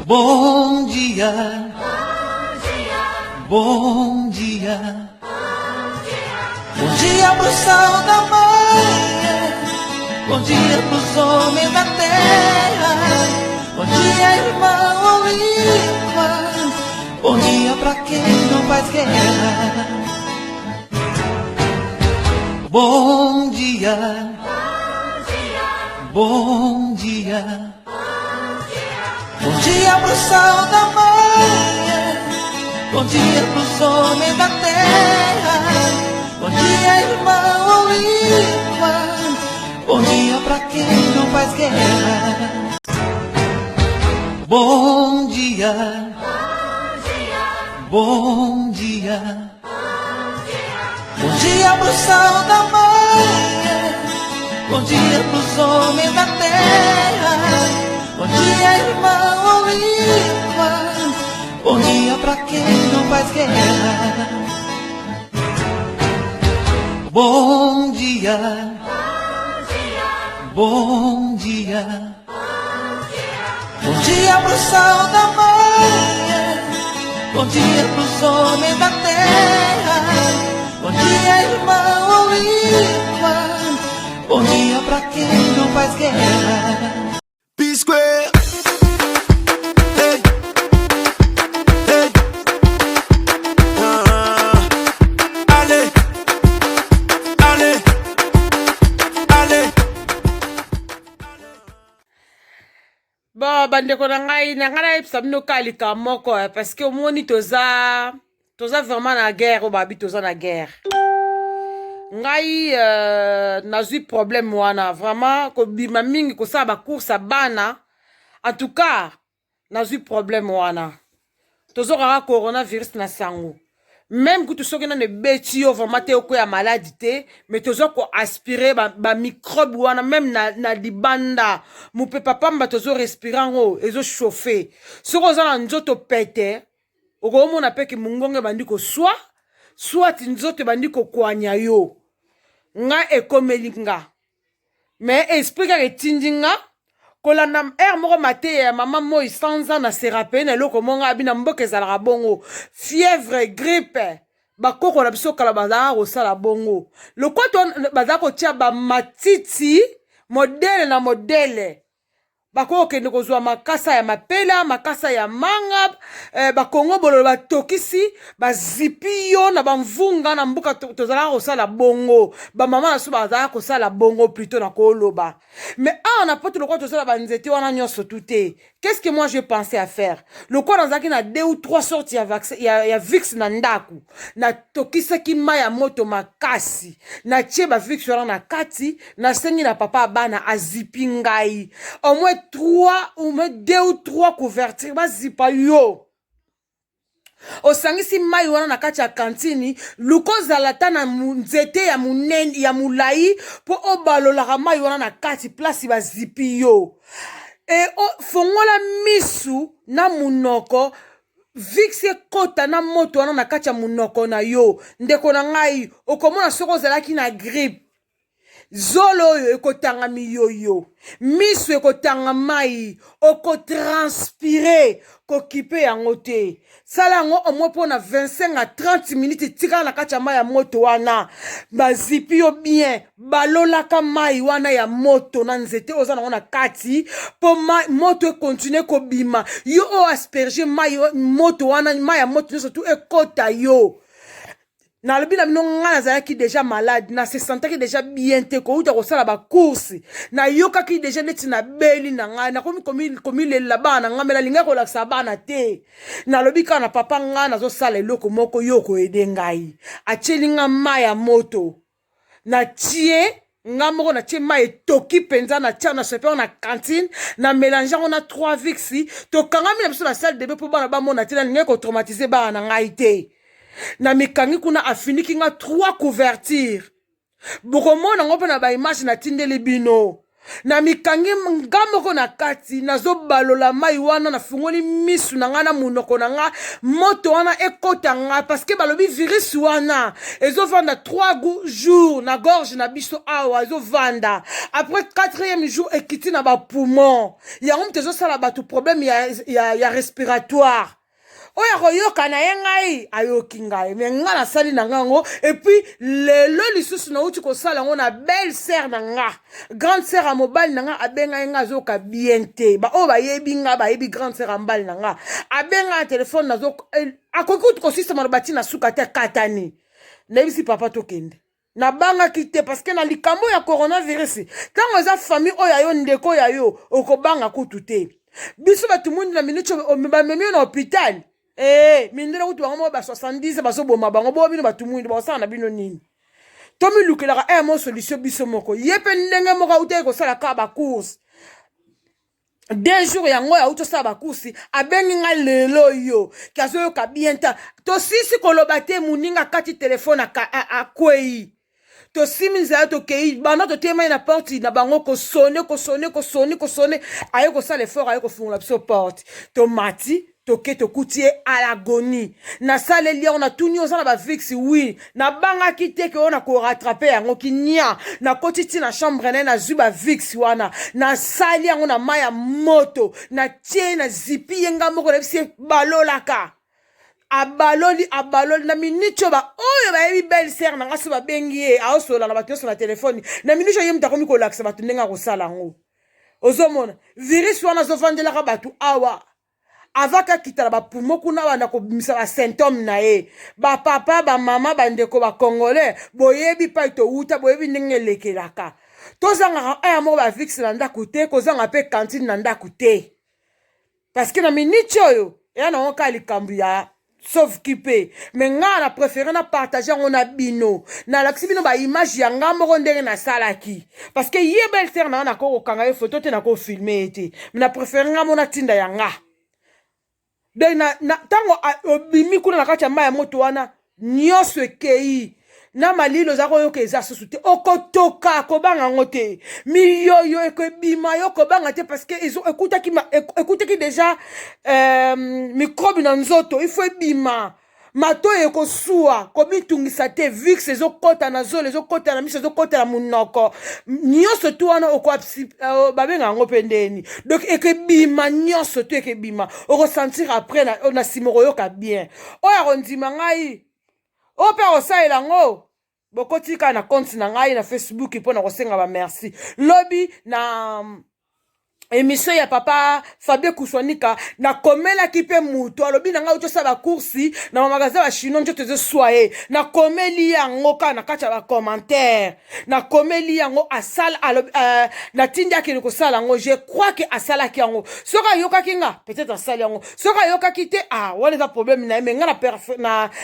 Bom dia, bom dia, bom dia pro sol da manhã, bom dia pros homens da terra, bom dia irmão Oliva, bom dia pra quem não faz guerra. Bom dia, bom dia. Bom dia pro sol da manhã, bom dia pros homens da terra, bom dia irmão Oliva, bom dia pra quem não faz guerra. Bom dia, bom dia, bom dia pro sol da manhã, bom dia pros homens da terra, bom dia irmão Oliva, bom dia pra quem não faz guerra. Bom dia, bom dia, bom dia pro sol da manhã, bom dia pros homens da terra, bom dia irmão Oliva, bom dia pra quem não faz guerra. P-Square. Hey. Hey. Allez. Allez. Allez. Bon, bandeko na ngai yebisa bino kalika moko parce que omoni toza vraiment na guerre o babi toza na guerre. Ngai nazwi problème wana vraiment ko bima mingi ko sa ba course bana. En tout cas, nazwi problème wana. Tozo kaka coronavirus na sango. Même que tu sois dans les bêtises, vraiment t'es au quoi ya maladie mais tozo ko aspirer ba microbe wana même na libanda. Mon papa mba tozo respirer ngo ezo chauffer. Ce qu'on a nzoto pété, au moment on appelle que mungonge bandi ko soit nzoto bandi ko kwanya yo. Nga ekomelinga. Mais esprit ka retindinga kolanda moko mate ya mama moi sanza na sérapé na loko monga abina mboke zalaka bongo fièvre grippe bakoko na biso kala bazaka kosala bongo lokwato bazaka kotia ba matiti modele na modele bakoko kende kozwa makasa ya mapela makasa ya manga bakongo bololo batokisi bazipi yo na bamvunga na mbuka tozalaka kosala bongo bamama na so bazalaka kosala bongo plutôt na koloba mais on a pas tout le quoi tozala banzete wana nyonso tout te. Qu'est-ce que moi j'ai pensé à faire? Le quoi nazaki na 2 ou 3 sortes ya vaccin ya vix na ndaku na tokisa ki maya moto makasi na tie ba vix wana na kati na sengi na papa bana azipi ngai au moins 3 ou moins 2 ou 3 couvertures ba zipa yo. Osangisi mai wana na kati ya kantini lukoza lata na nzete ya munene ya mulai po obalola mai wana na kati place ba zipi yo. E fongola misu na munoko vixe kota na moto wana na kati ya munoko na yo ndeko na ngai okomona soko zalaki na grippe zolo yo ekotanga miyoyo misu ekotanga mai okotranspire kokipe yango te sala yango omwe pona 25 à 30 minutes tika na kati ya mai ya moto wana bazipi yo bien balolaka mai wana ya moto na nzete oza nango na kati po moto ekontinue kobima yo o asperge mai moto wana mai ya moto nyonso tu ekota yo. Na lobi na bino nga nazalaki déjà malade na se sentaki déjà bien te ko uta kosala ba course na yokaki déjà neti na beli na nga na komi le laba na nga mela linga ko laksa bana te na lobi ka na papa nga nazo sala eloko moko yoko ede ngai acheli nga maya moto na tie nga moko na tie mai toki penza na tia na super na cantine na mélanger on a 3 vixi to kangami na biso na salle de bain po bana ba mona te na linga ko traumatiser bana ngai te. Na mikangi kuna afiniki nga 3 couvertures. Bokomona ngope na ba image na tindeli bino. na mikangi ngamoko na kati nazo balola mai wana na fungoli misu na nga na munoko na nga moto wana ekota nga parce que balobi virus wana ezo vanda 3 jours na gorge na biso awa ezo vanda après 4e jour ekiti na ba poumon yango mtezo sala batu problème ya respiratoire oya koyoka na ye ngai ayoki ngai me nga nasali na ngango et puis lelo lisusu nauti kosala yango na belle sœur na nga grande sœur ya mobali na nga abenga ye nga azoyoka bien te oyo bayebi nga bayebi grande sœur ya mobali na nga abenga ya telefone akoki kutu kosisa maloba ti na suka te katani nayebisi papa tokende nabangaki te parce que na likambo ya coronavirus ntango eza famille oyo yo ndeko ya yo okobanga kutu te biso bato mundi na minute bamemi yo na hôpital mindele kutu bango mo ba 70 bazoboma bango bo bino bato mundi bakosala na bino nini tomilukelaka mo solution biso moko ye mpe ndenge moko autai kosala kaka bacourse 2 jours yango ya utosala bakursi abengi nga lelo yo kazoyoka bien ta tosisi koloba te muninga kati telefone akwei tosimi nzela tokei banda totema na porte na bango kosone aye kosala effort aye kofungola biso porte tomati toke tokutie à l'agonie na sale lion na tuni osana ba vix oui na banga kiteke ona ko rattraper yango kinya na kotiti na chambre na zuba vix wana na sali yango na maya moto na tie na zipi yenga moko na bisi balolaka abaloli na minute ba oyo ba yebi belle sœur na ngaso ba bengi aosola na bato na telefone na minute yem takomi ko laksa bato ndenga ko sala ngo ozomona virus wana zo vandela ka bato awa avaka kitala ba pumo kuna wana ko bimisa ba symptôme na ye ba papa ba mama ba ndeko ba congolais boyebi pa to uta boyebi ndenge lekelaka tozanga aya mo ba vix na ndako te kozanga pe cantine na ndako te parce que na minute oyo ya na onka likambu ya sauf kipe mais nga na préféré na partager on a bino na laksi bino ba image ya nga moko ndenge na salaki parce que ye belle sœur na ko kanga ye photo te na ko filmer ete mais na préféré nga mona tinda ya nga de na tango bimi kuna na kati ya maya moto wana nyonso ekei na malilo za koyoka eza susu te okotoka kobanga ngo te miyoyo ekobima yo kobanga te parce que ekutaki déjà microbe na nzoto il faut ebima mato ekosua komitungisa te vix ezokota na zolo ezokota na miso ezokota na munoko nyonso tu wana babenga yango mpe ndeni donc ekebima nyonso tu ekebima okosentir après na nsima okoyoka bien oyo akondima ngai oyo mpe akosalela yango bokotika na compte na ngai na Facebook mpo na kosenga ba merci lobi na émission ya papa Fabien Kouswanika na komela kipe muto alobi na nga utosa ba kursi na magasin ba chino njo tezo soye na komeli yango ka na kacha ba commentaire na komeli yango asala na tindia ki ko sala yango je crois que asala ki yango soka yoka kinga peut-être asala yango soka yoka kite wala za problème na me nga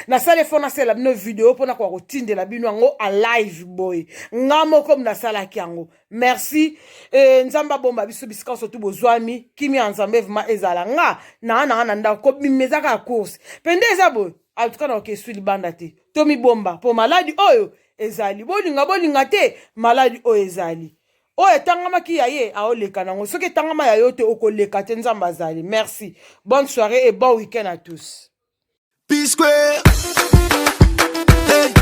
na sala fona sala no vidéo pona ko tindela bino yango a live boy ngamo comme na sala ki yango merci nzamba bomba biso bisika surtout bozwami kimi anzambe vma ezala nga na nda ko bimezaka course pende ezabo atuka na ke suli banda te tomi bomba po maladi oyo ezali bolinga te maladi oyo ezali oyo tangama ki yaye aoleka nango soki tangama ya yote okoleka te nzamba azali merci bonne soirée et bon week-end à tous P-Square. Hey.